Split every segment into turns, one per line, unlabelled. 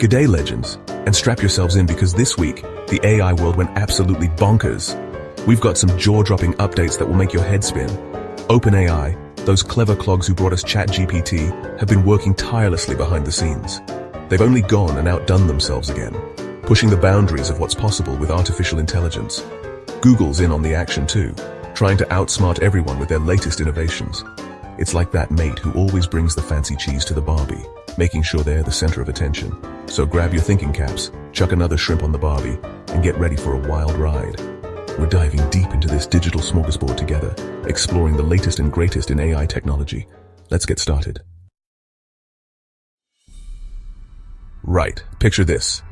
G'day legends, and strap yourselves in because this week, the AI world went absolutely bonkers. We've got some jaw-dropping updates that will make your head spin. OpenAI, those clever clogs who brought us ChatGPT, have been working tirelessly behind the scenes. They've only gone and outdone themselves again, pushing the boundaries of what's possible with artificial intelligence. Google's in on the action too, trying to outsmart everyone with their latest innovations. It's like that mate who always brings the fancy cheese to the Barbie, making sure they're the center of attention. So grab your thinking caps, chuck another shrimp on the Barbie, and get ready for a wild ride. We're diving deep into this digital smorgasbord together, exploring the latest and greatest in AI technology. Let's get started. Right, picture this.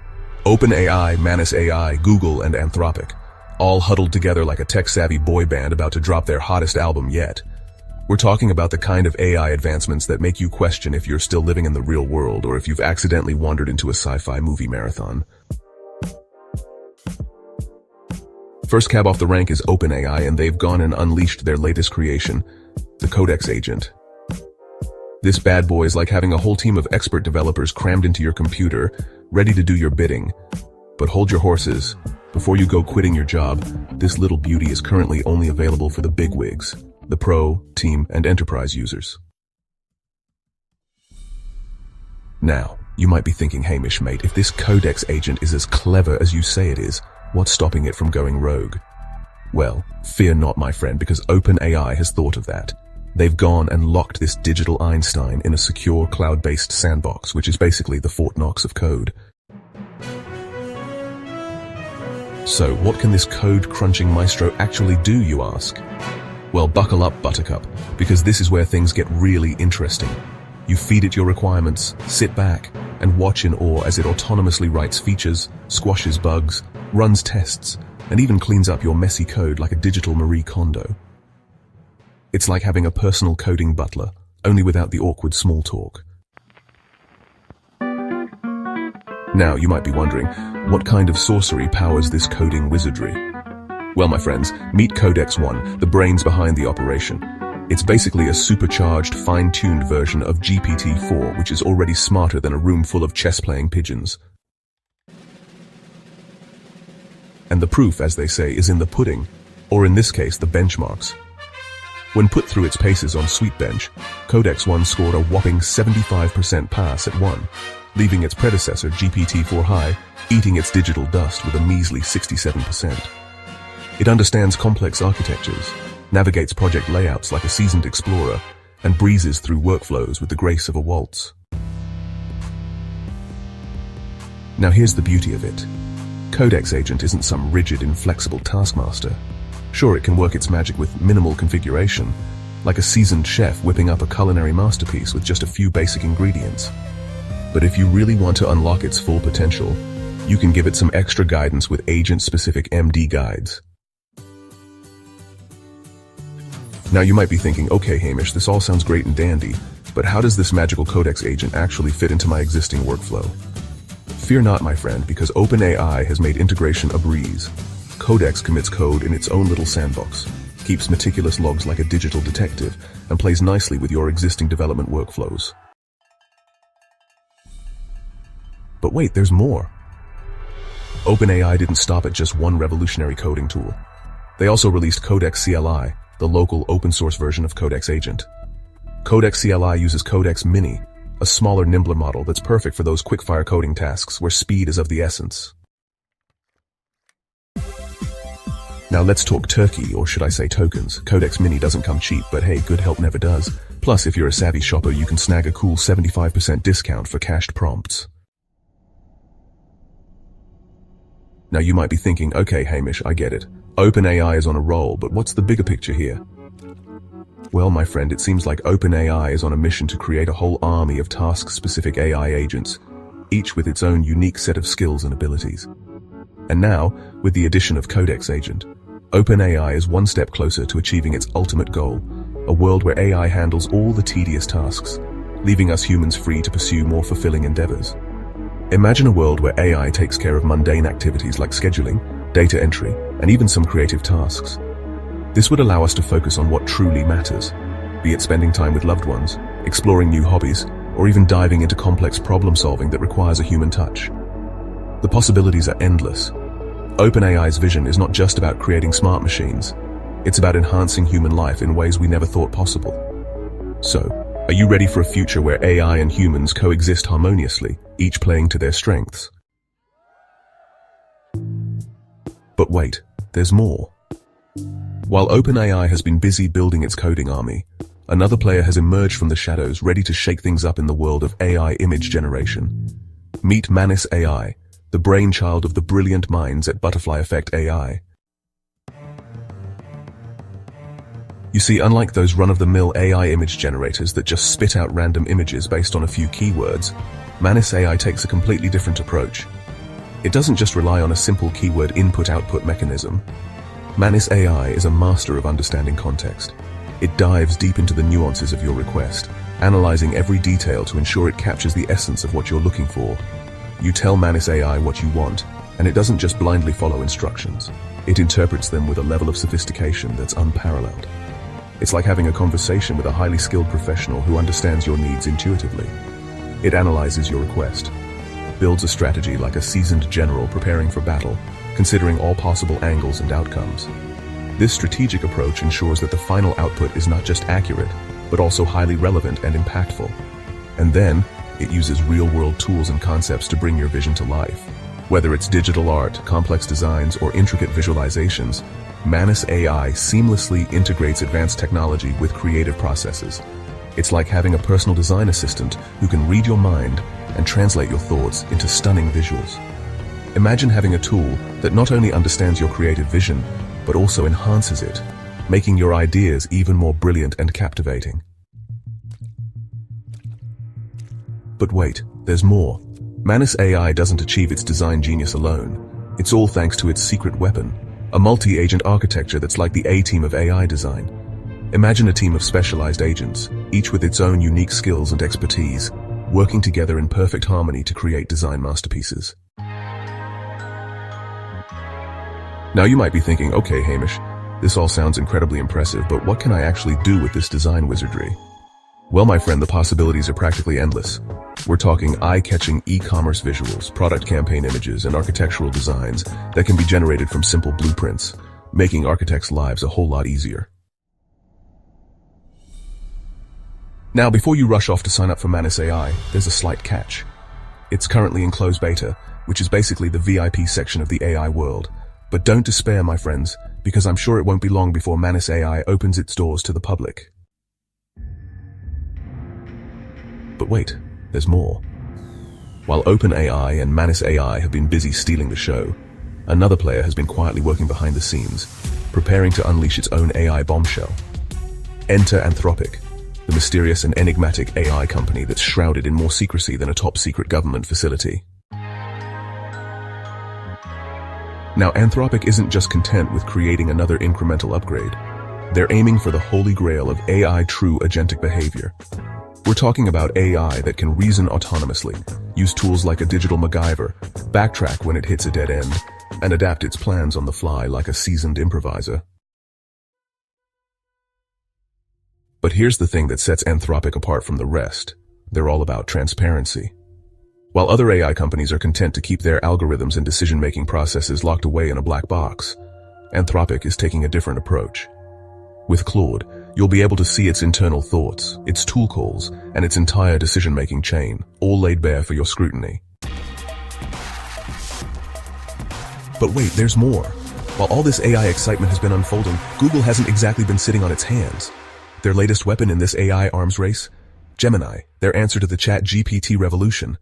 OpenAI, Manus AI, Google, and Anthropic, all huddled together like a tech-savvy boy band about to drop their hottest album yet. We're talking about the kind of AI advancements that make you question if you're still living in the real world or if you've accidentally wandered into a sci-fi movie marathon. First cab off the rank is OpenAI, and they've gone and unleashed their latest creation, the Codex Agent. This bad boy is like having a whole team of expert developers crammed into your computer, ready to do your bidding. But hold your horses. Before you go quitting your job, this little beauty is currently only available for the bigwigs, the pro, team, and enterprise users. Now, you might be thinking, Hamish, mate, if this Codex Agent is as clever as you say it is, what's stopping it from going rogue? Well, fear not, my friend, because OpenAI has thought of that. They've gone and locked this digital Einstein in a secure cloud-based sandbox, which is basically the Fort Knox of code. So, what can this code-crunching maestro actually do, you ask? Well, buckle up, Buttercup, because this is where things get really interesting. You feed it your requirements, sit back, and watch in awe as it autonomously writes features, squashes bugs, runs tests, and even cleans up your messy code like a digital Marie Kondo. It's like having a personal coding butler, only without the awkward small talk. Now, you might be wondering, what kind of sorcery powers this coding wizardry? Well, my friends, meet Codex 1, the brains behind the operation. It's basically a supercharged, fine-tuned version of GPT-4, which is already smarter than a room full of chess-playing pigeons. And the proof, as they say, is in the pudding, or in this case, the benchmarks. When put through its paces on Sweetbench, Codex 1 scored a whopping 75% pass at 1, leaving its predecessor, GPT-4 High, eating its digital dust with a measly 67%. It understands complex architectures, navigates project layouts like a seasoned explorer, and breezes through workflows with the grace of a waltz. Now here's the beauty of it. Codex Agent isn't some rigid, inflexible taskmaster. Sure, it can work its magic with minimal configuration, like a seasoned chef whipping up a culinary masterpiece with just a few basic ingredients. But if you really want to unlock its full potential, you can give it some extra guidance with agent-specific MD guides. Now you might be thinking, okay, Hamish, this all sounds great and dandy, but how does this magical Codex Agent actually fit into my existing workflow? Fear not, my friend, because OpenAI has made integration a breeze. Codex commits code in its own little sandbox, keeps meticulous logs like a digital detective, and plays nicely with your existing development workflows. But wait, there's more. OpenAI didn't stop at just one revolutionary coding tool. They also released Codex CLI, the local open-source version of Codex Agent. Codex CLI uses Codex Mini, a smaller, nimbler model that's perfect for those quick-fire coding tasks where speed is of the essence. Now let's talk turkey, or should I say tokens. Codex Mini doesn't come cheap, but hey, good help never does. Plus, if you're a savvy shopper, you can snag a cool 75% discount for cached prompts. Now you might be thinking, okay, Hamish, I get it. OpenAI is on a roll, but what's the bigger picture here? Well, my friend, it seems like OpenAI is on a mission to create a whole army of task-specific AI agents, each with its own unique set of skills and abilities. And now, with the addition of Codex Agent, OpenAI is one step closer to achieving its ultimate goal, a world where AI handles all the tedious tasks, leaving us humans free to pursue more fulfilling endeavors. Imagine a world where AI takes care of mundane activities like scheduling, data entry, and even some creative tasks. This would allow us to focus on what truly matters, be it spending time with loved ones, exploring new hobbies, or even diving into complex problem solving that requires a human touch. The possibilities are endless. OpenAI's vision is not just about creating smart machines. It's about enhancing human life in ways we never thought possible. So, are you ready for a future where AI and humans coexist harmoniously, each playing to their strengths? But wait, there's more. While OpenAI has been busy building its coding army, another player has emerged from the shadows ready to shake things up in the world of AI image generation. Meet Manus AI, the brainchild of the brilliant minds at Butterfly Effect AI. You see, unlike those run-of-the-mill AI image generators that just spit out random images based on a few keywords, Manus AI takes a completely different approach. It doesn't just rely on a simple keyword input-output mechanism. Manus AI is a master of understanding context. It dives deep into the nuances of your request, analyzing every detail to ensure it captures the essence of what you're looking for. You tell Manus AI what you want, and it doesn't just blindly follow instructions. It interprets them with a level of sophistication that's unparalleled. It's like having a conversation with a highly skilled professional who understands your needs intuitively. It analyzes your request, builds a strategy like a seasoned general preparing for battle, considering all possible angles and outcomes. This strategic approach ensures that the final output is not just accurate, but also highly relevant and impactful. And then, it uses real-world tools and concepts to bring your vision to life. Whether it's digital art, complex designs, or intricate visualizations, Manus AI seamlessly integrates advanced technology with creative processes. It's like having a personal design assistant who can read your mind and translate your thoughts into stunning visuals. Imagine having a tool that not only understands your creative vision, but also enhances it, making your ideas even more brilliant and captivating. But wait, there's more. Manus AI doesn't achieve its design genius alone. It's all thanks to its secret weapon, a multi-agent architecture that's like the A-team of AI design. Imagine a team of specialized agents, each with its own unique skills and expertise, working together in perfect harmony to create design masterpieces. Now you might be thinking, okay Hamish, this all sounds incredibly impressive, but what can I actually do with this design wizardry? Well, my friend, the possibilities are practically endless. We're talking eye-catching e-commerce visuals, product campaign images, and architectural designs that can be generated from simple blueprints, making architects' lives a whole lot easier. Now, before you rush off to sign up for Manus AI, there's a slight catch. It's currently in closed beta, which is basically the VIP section of the AI world. But don't despair, my friends, because I'm sure it won't be long before Manus AI opens its doors to the public. But wait, there's more. While OpenAI and Manus AI have been busy stealing the show, another player has been quietly working behind the scenes, preparing to unleash its own AI bombshell. Enter Anthropic, the mysterious and enigmatic AI company that's shrouded in more secrecy than a top-secret government facility. Now, Anthropic isn't just content with creating another incremental upgrade. They're aiming for the holy grail of AI true agentic behavior. We're talking about AI that can reason autonomously, use tools like a digital MacGyver, backtrack when it hits a dead end, and adapt its plans on the fly like a seasoned improviser. But here's the thing that sets Anthropic apart from the rest. They're all about transparency. While other AI companies are content to keep their algorithms and decision-making processes locked away in a black box, Anthropic is taking a different approach. With Claude, you'll be able to see its internal thoughts, its tool calls, and its entire decision-making chain, all laid bare for your scrutiny. But wait, there's more. While all this AI excitement has been unfolding, Google hasn't exactly been sitting on its hands. Their latest weapon in this AI arms race? Gemini, their answer to the ChatGPT revolution.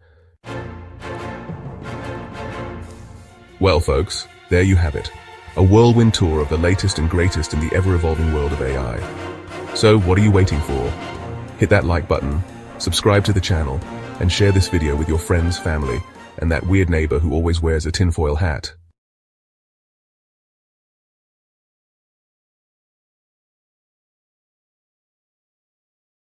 Well, folks, there you have it. A whirlwind tour of the latest and greatest in the ever-evolving world of AI. So, what are you waiting for? Hit that like button, subscribe to the channel, and share this video with your friends, family, and that weird neighbor who always wears a tinfoil hat.